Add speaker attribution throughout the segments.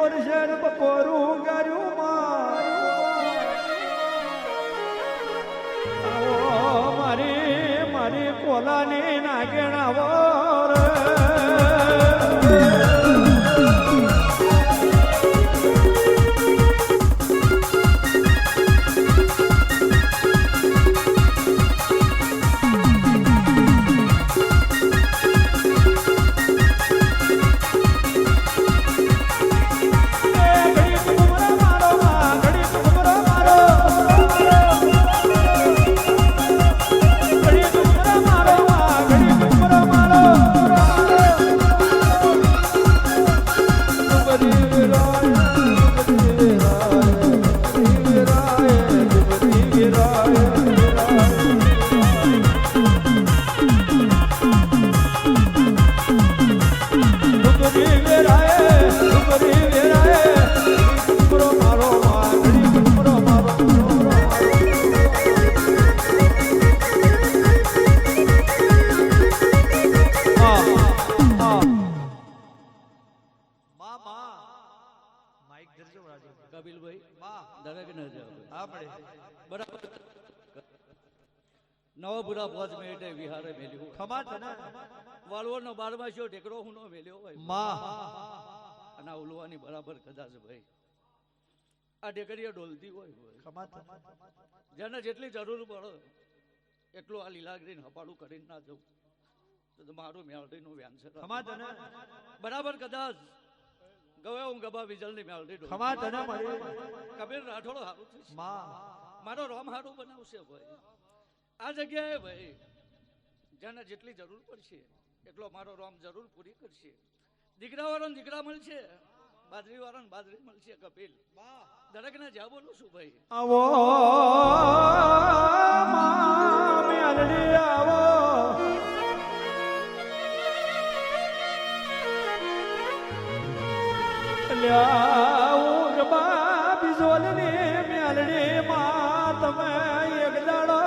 Speaker 1: વર્ષે બપોરું કર્યું મારી મારી કોલાની નાગેણ આવો
Speaker 2: નવપુરા 5 મિનિટે વિહારે મેલ્યું
Speaker 1: ખમા તને
Speaker 2: વાળવાનો 12 ટેકરો હું નો મેલ્યો હોય
Speaker 1: માં
Speaker 2: અને ઉલવાની બરાબર કદાચ ભાઈ આ ટેકરીઓ ડોલતી હોય
Speaker 1: ખમા
Speaker 2: જેને જેટલી જરૂર પડે એટલું આ લીલાગરીને હપાડું કરીને ના જવું તો મારું મેલડીનું વ્યાન છે
Speaker 1: ખમા તને
Speaker 2: બરાબર કદાચ ગયો હું ગબા વિજલની મેલડી ડોલ
Speaker 1: ખમા તને મારી
Speaker 2: કબીર રાઠોડો હારું થશે
Speaker 1: માં
Speaker 2: મારો રોમ હારું બનાવશે ભાઈ આ જગ્યાએ ભાઈ જેને જેટલી જરૂર પડશે એટલો મારો રોમ જરૂર પૂરી કરશે દીકરા વાળાને દીકરા મળશે બાજરી વાળાને બાજરી મળશે કપિલ દરેક ને જ્યાં બોલું છું ભાઈ
Speaker 1: આવો મેલડી આવો લ્યા ગબા બિજોલની મેલડી માં તમે એક દાડો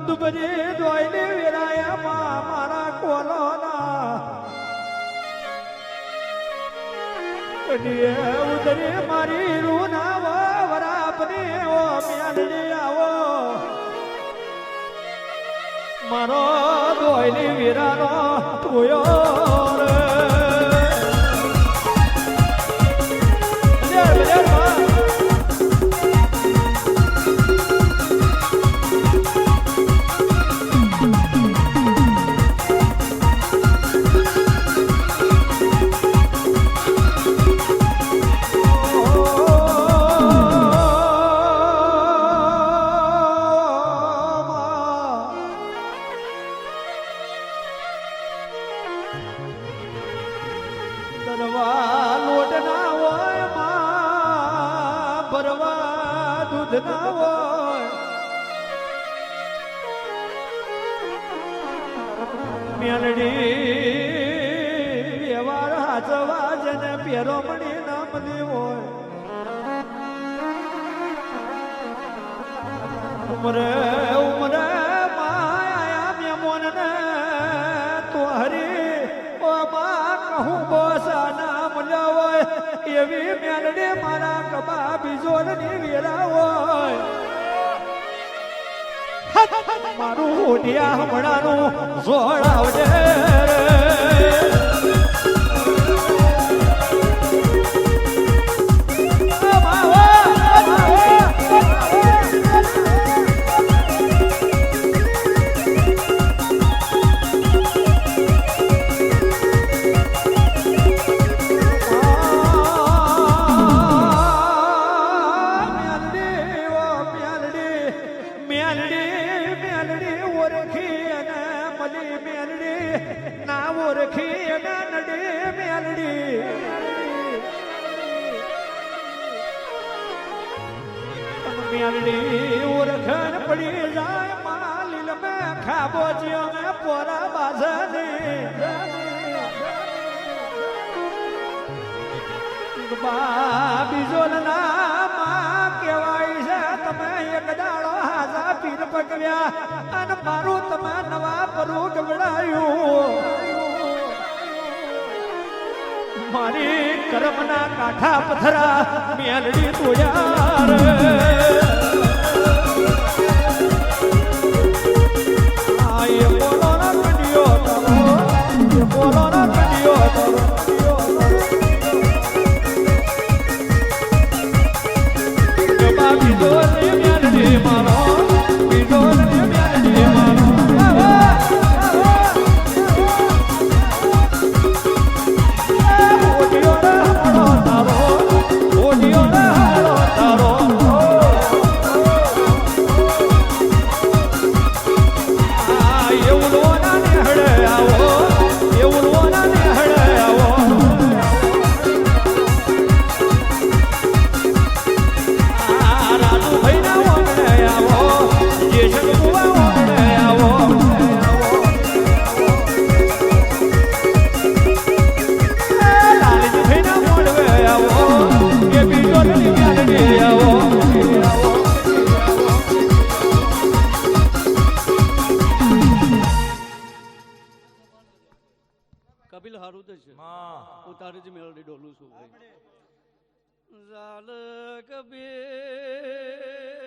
Speaker 1: દુબરી દોઈને વિરાયા માં મારા કોલોના ઉદરી મારી રૂના વરાપની ઓ મેલડી આવો મારો દોઈલી વીરાનો ટોયો રે મેલડી વ્યવહાર હાચવા જેને પેરોમણી નામ હોય ઉમરે ઉમરે માયા મેમોન ને તો હરી ઓ માં કહું બોસા નામ હોય એવી મેલડી મારા કબા બીજોની વેરા હોય મારું ઓઢિયા હમણાંનું જોડાવજે મેલડી ઓળખણ પડી જાય માલીલ મેં ખાબો જ્યો મેં પોરા બાજની બીજો માં કેવાય છે તમે એક દાડો હાજા પીર પકવ્યા અને મારું તમે નવા પરું ગવડાયું મારી કરમના કાંઠા પથરા મેલડી તોયાર આ એ બોલો ના કંડિયો તારો એ બોલો ના કંડિયો તારો બીજો મેલડી મારો બીજો મેલડી મારો
Speaker 2: કપિલ હારું તો છે હું તારી જ મેલડી ડોલું છું ભાઈ ઝાલ કબીર